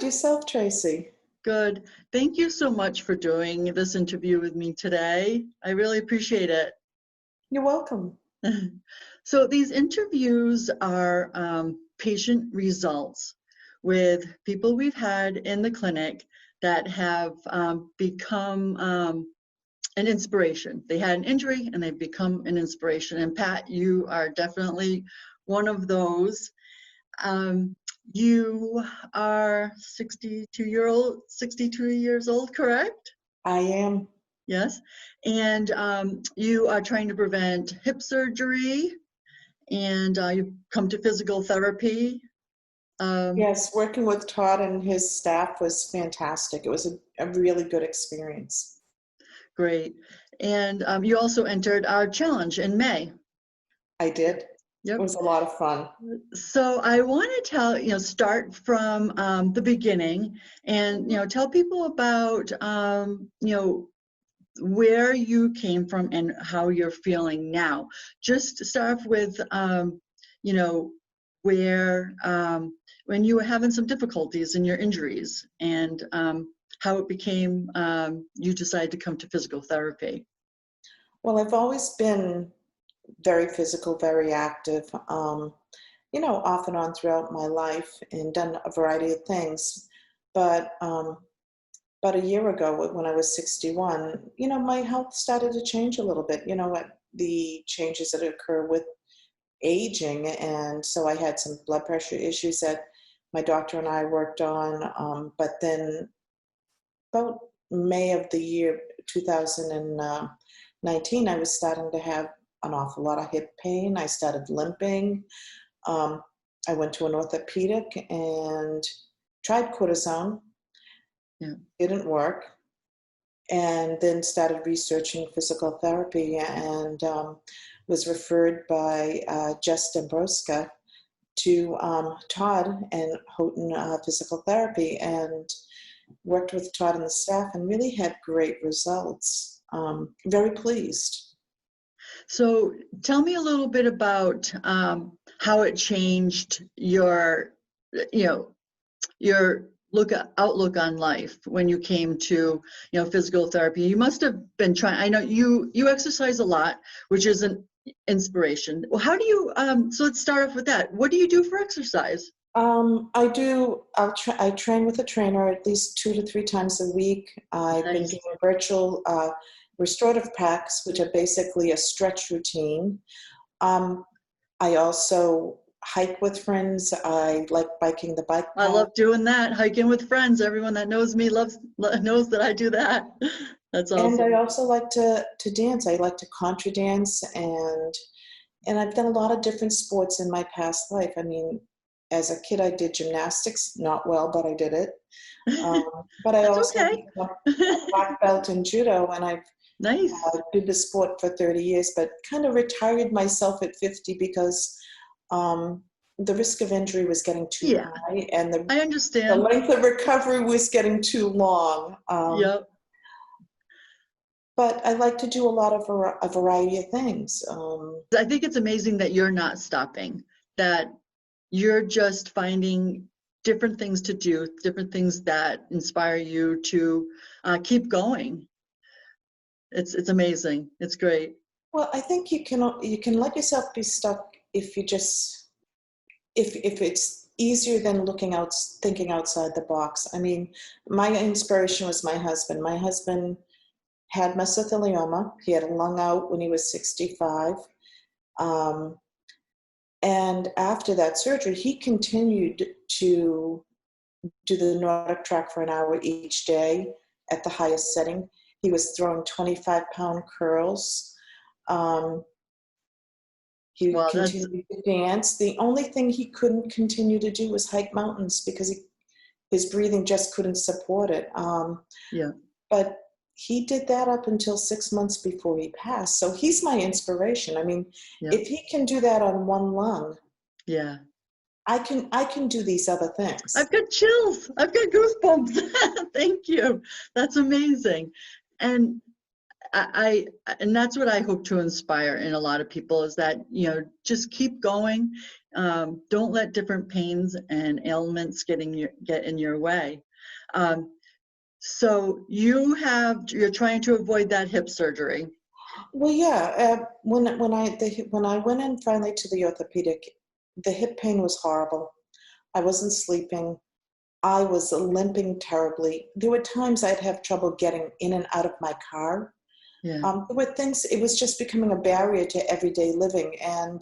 Yourself, Tracy? Good. Thank you so much for doing this interview with me today. I really appreciate it. You're welcome. So these interviews are patient results with people we've had in the clinic that have become an inspiration. They had an injury and they've become an inspiration. And Pat, you are definitely one of those. You are 62 years old, correct? I am. Yes. And you are trying to prevent hip surgery, and you come to physical therapy. Yes, working with Todd and his staff was fantastic. It was a really good experience. Great. And you also entered our challenge in May. I did. Yep. It was a lot of fun. So I want to start from the beginning and, tell people about, where you came from and how you're feeling now. Just to start off with, where, when you were having some difficulties in your injuries and how it became, you decided to come to physical therapy. Well, I've always been very physical, very active, off and on throughout my life and done a variety of things. But about a year ago, when I was 61, my health started to change a little bit, the changes that occur with aging. And so I had some blood pressure issues that my doctor and I worked on. But then about May of the year 2019, I was starting to have an awful lot of hip pain. I started limping. I went to an orthopedic and tried cortisone. Yeah. Didn't work. And then started researching physical therapy and was referred by Jess Dombroska to Todd and Houghton Physical Therapy, and worked with Todd and the staff and really had great results. Very pleased. So tell me a little bit about how it changed your outlook on life when you came to, physical therapy. You must have been trying. I know you exercise a lot, which is an inspiration. Well, how do you? So let's start off with that. What do you do for exercise? I train with a trainer at least 2 to 3 times a week. I've been doing virtual restorative packs, which are basically a stretch routine. I also hike with friends. I like biking the bike path. I love doing that, hiking with friends. Everyone that knows me knows that I do that. That's awesome. And I also like to dance. I like to contra dance, and I've done a lot of different sports in my past life. I mean, as a kid, I did gymnastics, not well, but I did it. But I also okay. have a black belt in judo, and I've nice. Did the sport for 30 years, but kind of retired myself at 50 because the risk of injury was getting too high, and I understand. the length of recovery was getting too long. Yep. But I like to do a variety of things. I think it's amazing that you're not stopping, that you're just finding different things to do, different things that inspire you to keep going. It's amazing. It's great. Well, I think you can let yourself be stuck if it's easier than thinking outside the box. I mean, my inspiration was my husband. My husband had mesothelioma. He had a lung out when he was 65. And after that surgery, he continued to do the Nordic track for an hour each day at the highest setting. He was throwing 25-pound curls. He continued to dance. The only thing he couldn't continue to do was hike mountains because his breathing just couldn't support it. But he did that up until 6 months before he passed. So he's my inspiration. I mean, if he can do that on one lung, I can do these other things. I've got chills. I've got goosebumps. Thank you. That's amazing. And and that's what I hope to inspire in a lot of people, is that, just keep going. Don't let different pains and ailments get in your way. So you're trying to avoid that hip surgery. Well, yeah. When I went in finally to the orthopedic, the hip pain was horrible. I wasn't sleeping. I was limping terribly. There were times I'd have trouble getting in and out of my car. Yeah. There were things. It was just becoming a barrier to everyday living, and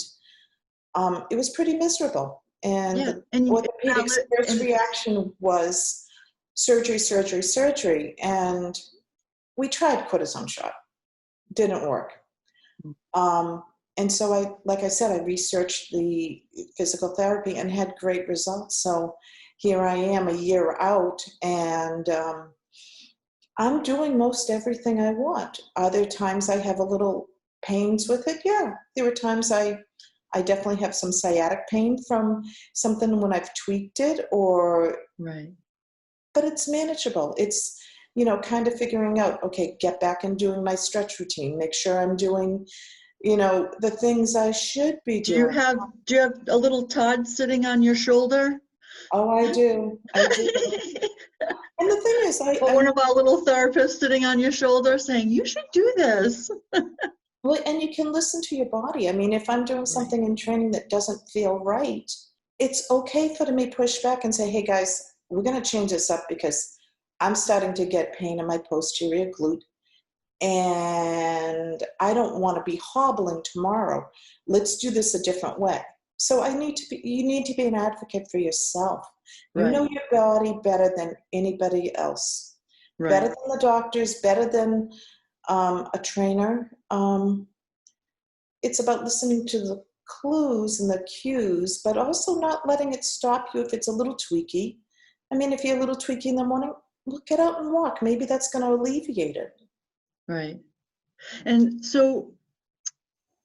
it was pretty miserable. And Yeah. the And orthopedic's first reaction was surgery, surgery, surgery, and we tried cortisone shot. Didn't work. And so like I said, I researched the physical therapy and had great results. So here I am a year out, and I'm doing most everything I want. Are there times I have a little pains with it? Yeah. There are times I definitely have some sciatic pain from something when I've tweaked it, right. But it's manageable. It's, kind of figuring out, okay, get back and doing my stretch routine, make sure I'm doing, the things I should be Do you doing. have a little Todd sitting on your shoulder? Oh, I do. I do. And the thing is, one of our little therapists sitting on your shoulder saying, you should do this. Well, and you can listen to your body. I mean, if I'm doing something in training that doesn't feel right, it's okay for me to push back and say, hey guys, we're going to change this up because I'm starting to get pain in my posterior glute, and I don't want to be hobbling tomorrow. Let's do this a different way. So you need to be an advocate for yourself. You know your body better than anybody else. Better than the doctors, better than a trainer. It's about listening to the clues and the cues, but also not letting it stop you if it's a little tweaky. I mean, if you're a little tweaky in the morning, look, get out and walk. Maybe that's going to alleviate it. Right. And so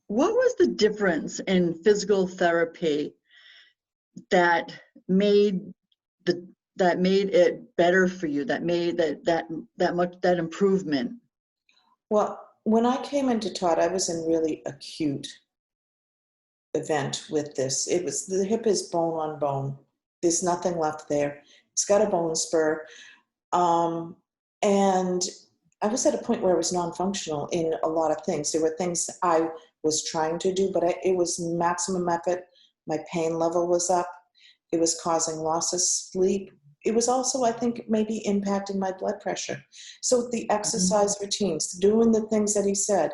what was the difference in physical therapy that made it better for you, that made that improvement? Well, when I came into Todd, I was in really acute event with this. It was, the hip is bone on bone. There's nothing left there. It's got a bone spur. And I was at a point where I was non-functional in a lot of things. There were things I was trying to do, but it was maximum effort. My pain level was up. It was causing loss of sleep. It was also, I think, maybe impacting my blood pressure. So the exercise routines, doing the things that he said,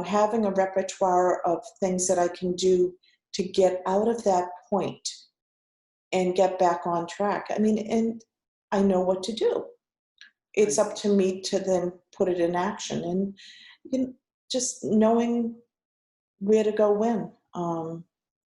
having a repertoire of things that I can do to get out of that point and get back on track. I mean, and I know what to do. It's up to me to then put it in action, and just knowing where to go when.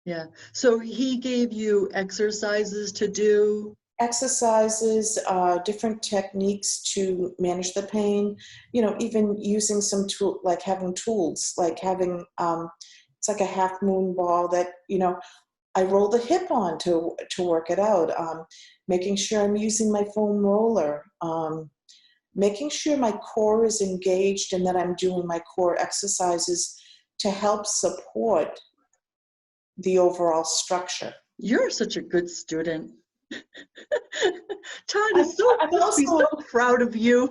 Yeah. So he gave you exercises to do? Exercises, different techniques to manage the pain, even using some tool, like having tools, like having, it's like a half moon ball that, I roll the hip on to work it out, making sure I'm using my foam roller, making sure my core is engaged and that I'm doing my core exercises to help support the overall structure. You're such a good student. Todd is must be so proud of you.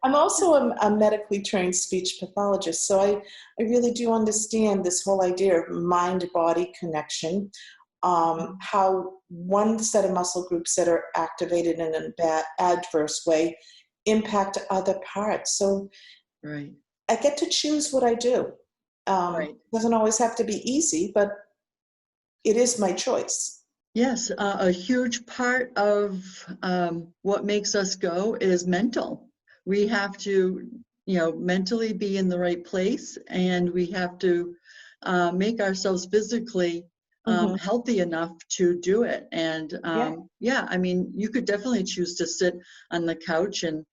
I'm also a medically trained speech pathologist, so I really do understand this whole idea of mind-body connection, how one set of muscle groups that are activated in an adverse way impact other parts. So I get to choose what I do. It doesn't always have to be easy, but it is my choice. Yes, a huge part of what makes us go is mental. We have to, mentally be in the right place, and we have to make ourselves physically healthy enough to do it. And I mean, you could definitely choose to sit on the couch and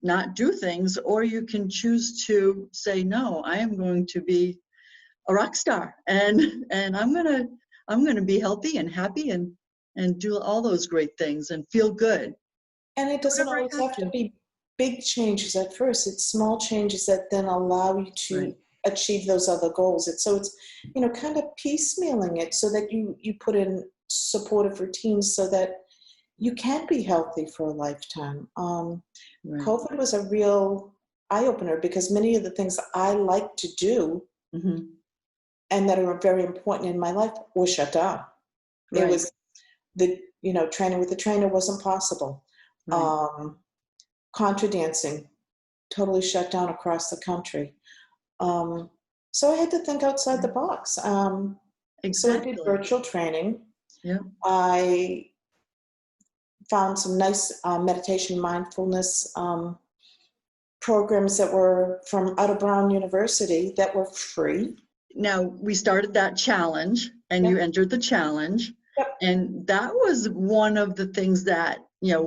not do things, or you can choose to say, no, I am going to be a rock star, and I'm going to be healthy and happy and do all those great things and feel good. And it doesn't always have to be big changes at first. It's small changes that then allow you to Right. achieve those other goals. It's kind of piecemealing it so that you put in supportive routines so that you can be healthy for a lifetime. Right. COVID was a real eye-opener because many of the things I like to do Mm-hmm. and that are very important in my life were shut down. It Right. was training with the trainer wasn't possible. Right. Um, Contra dancing totally shut down across the country. Um, so I had to think outside the box. So I did Exactly. virtual training. Yeah. I found some nice meditation mindfulness programs that were from out of Brown University that were free. Now, we started that challenge and you Yep. entered the challenge. Yep. And that was one of the things that,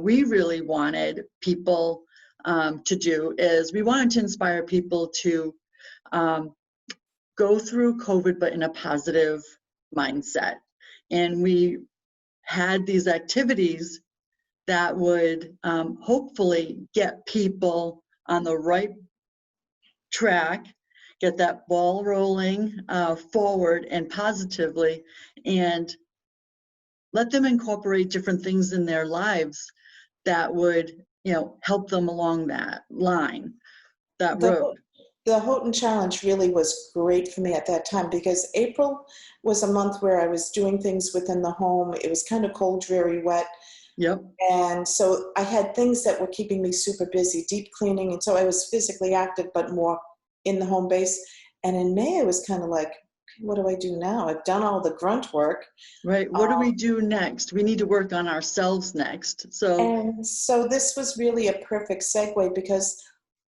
we really wanted people to do is we wanted to inspire people to go through COVID, but in a positive mindset. And we had these activities that would hopefully get people on the right track, get that ball rolling forward and positively, and let them incorporate different things in their lives that would, help them along that line, that The road. the Houghton challenge really was great for me at that time because April was a month where I was doing things within the home. It was kind of cold, dreary, wet. Yep. And so I had things that were keeping me super busy, deep cleaning. And so I was physically active, but more in the home base. And in May, I was kind of like, what do I do now? I've done all the grunt work. Right. What do we do next? We need to work on ourselves next. So, And so this was really a perfect segue because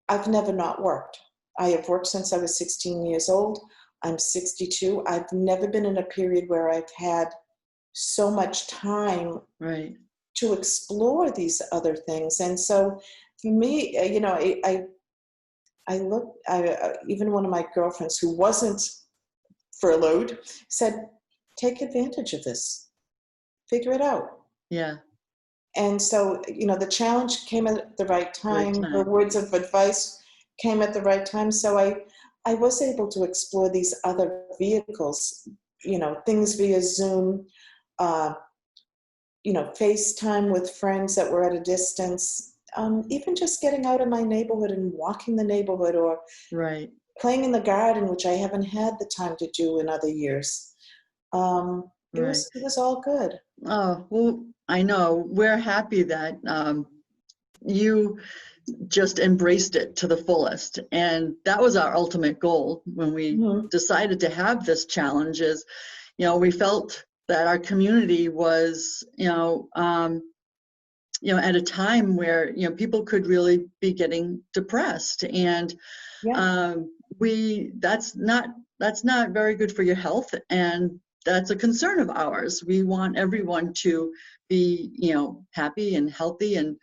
I've never not worked. I have worked since I was 16 years old. I'm 62. I've never been in a period where I've had so much time right. to explore these other things. And so for me, even one of my girlfriends who wasn't furloughed said, take advantage of this, figure it out. Yeah. And so, the challenge came at the right Right time. Her time. words of advice came at the right time. So I was able to explore these other vehicles, things via Zoom, uh, FaceTime with friends that were at a distance, even just getting out of my neighborhood and walking the neighborhood or Right. playing in the garden, which I haven't had the time to do in other years. It Right. was all good. Oh, well, I know. We're happy that you just embraced it to the fullest. And that was our ultimate goal when we Mhm. decided to have this challenge is, we felt that our community was, at a time where, people could really be getting depressed. And Yeah. that's not very good for your health. And that's a concern of ours. We want everyone to be, happy and healthy and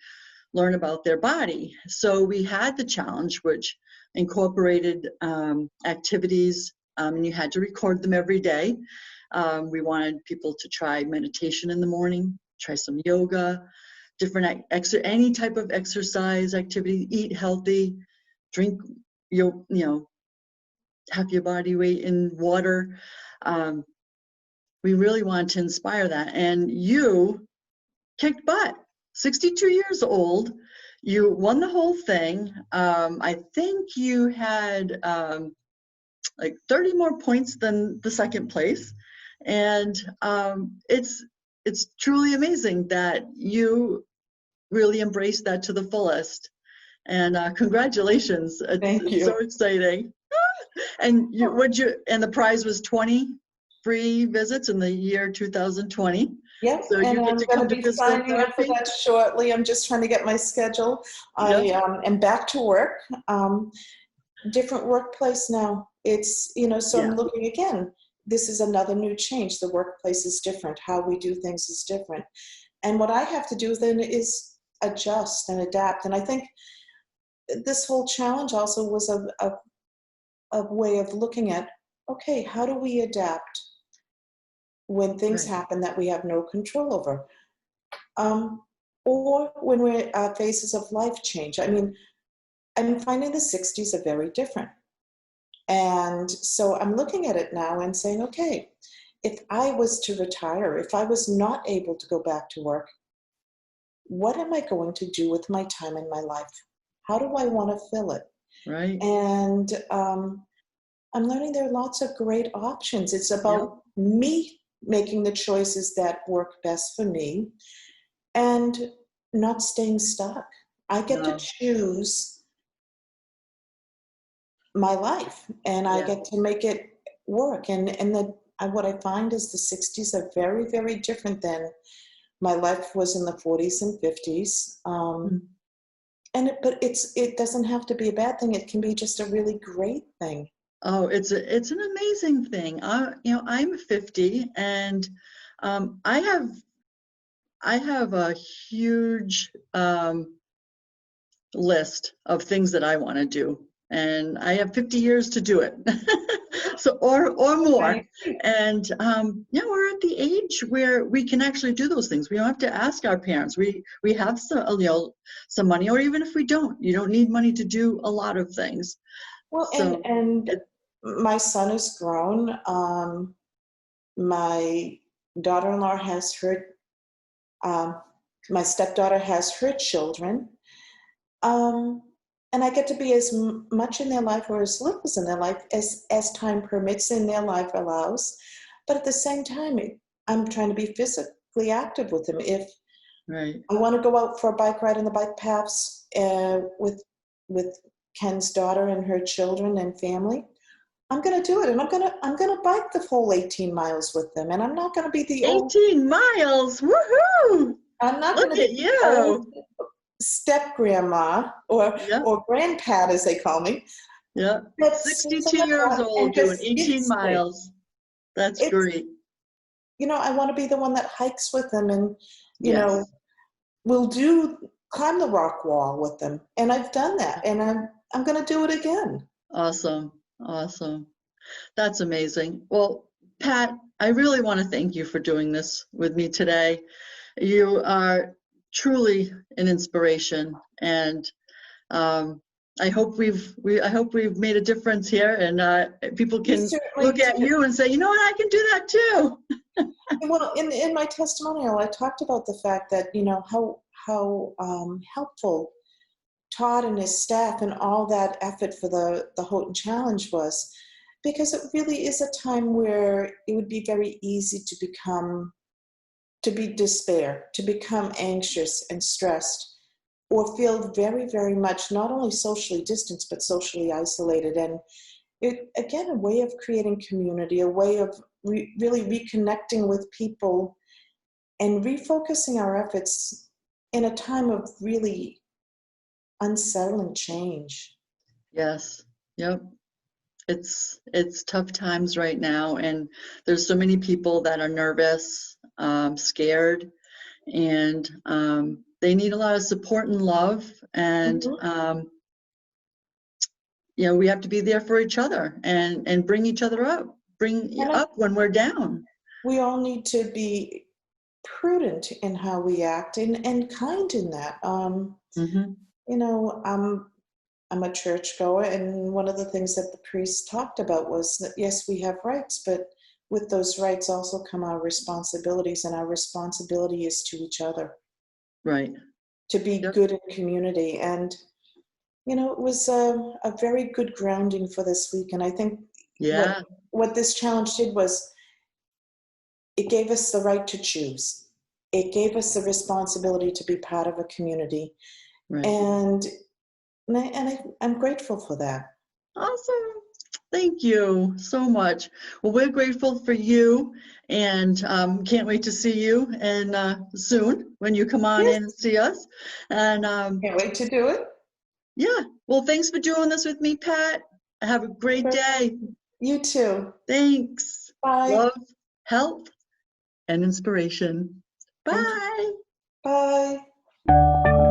learn about their body. So we had the challenge, which incorporated activities, and you had to record them every day. We wanted people to try meditation in the morning, try some yoga, different any type of exercise activity, eat healthy, drink half your body weight in water. We really wanted to inspire that, and you kicked butt. 62 years old, you won the whole thing. I think you had like 30 more points than the second place, and it's truly amazing that you really embraced that to the fullest. And congratulations! Thank It's you. so exciting. And and the prize was 20 free visits in the year 2020. Yep, So and you get I'm to going come to to be physical signing up for therapy. that shortly. I'm just trying to get my schedule. Yep. I am back to work. Different workplace now. So I'm Yeah. looking again. This is another new change. The workplace is different. How we do things is different. And what I have to do then is adjust and adapt. And I think this whole challenge also was a way of looking at, okay, how do we adapt when things Right. happen that we have no control over? Or when we're phases of life change. I mean, I'm finding the 60s are very different. And so I'm looking at it now and saying, okay, if I was to retire, if I was not able to go back to work, what am I going to do with my time in my life? How do I want to fill it? Right. And I'm learning there are lots of great options. It's Yep. about me making the choices that work best for me and not staying stuck. I get to No. choose my life and I Yeah. get to make it work. What I find is the 60s are very, very different than my life was in the 40s and 50s. Mm. But it doesn't have to be a bad thing. It can be just a really great thing. Oh, it's an amazing thing. I'm 50, and I have a huge list of things that I want to do, and I have 50 years to do it. So or more. Right. And we're at the age where we can actually do those things. We don't have to ask our parents. We have some money, or even if we don't, you don't need money to do a lot of things. Well, So my son is grown. My daughter-in-law has her, my stepdaughter has her children. And I get to be as much in their life or as little as in their life as time permits and their life allows. But at the same time, I'm trying to be physically active with them. If right. I want to go out for a bike ride on the bike paths with Ken's daughter and her children and family, I'm going to do it, and I'm going to bike the whole 18 miles with them, and I'm not going to be the old 18 miles. Woohoo! I'm not going Look to at be the old you. step grandma Yep. or grandpad as they call me. Yep. That sits in 62 the years front old and doing just 18 gets me. miles. That's It's great. I want to be the one that hikes with them, and Yes. we'll climb the rock wall with them, and I've done that, and I'm going to do it again. Awesome. Awesome. That's amazing. Well, Pat, I really want to thank you for doing this with me today. You are truly an inspiration, and I hope we've made a difference here, and people You can certainly look at did. you and say, you know what, I can do that too. Well, in my testimonial, I talked about the fact that how helpful Todd and his staff and all that effort for the Houghton Challenge was, because it really is a time where it would be very easy to be despair, to become anxious and stressed, or feel very, very much not only socially distanced, but socially isolated. And it, again, a way of creating community, a way of really reconnecting with people and refocusing our efforts in a time of really unsettling change. Yes. Yep. It's tough times right now, and there's so many people that are nervous, scared, and they need a lot of support and love. And Mm-hmm. we have to be there for each other and bring each other up, bring And up when we're down. we all need to be prudent in how we act and kind in that. Mm-hmm. You know, I'm a churchgoer, and one of the things that the priest talked about was that yes, we have rights, but with those rights also come our responsibilities, and our responsibility is to each other, Right. to be Yep. good in community. And it was a very good grounding for this week. And I think Yeah. what this challenge did was it gave us the right to choose. It gave us the responsibility to be part of a community, Right. and I'm grateful for that. Awesome. Thank you so much. Well, we're grateful for you, and can't wait to see you and soon when you come on Yes, in and see us. And can't wait to do it. yeah, well, thanks for doing this with me, Pat. Have a great day. You too. Thanks. Bye. Love, health, and inspiration. Thank you. Bye. Bye.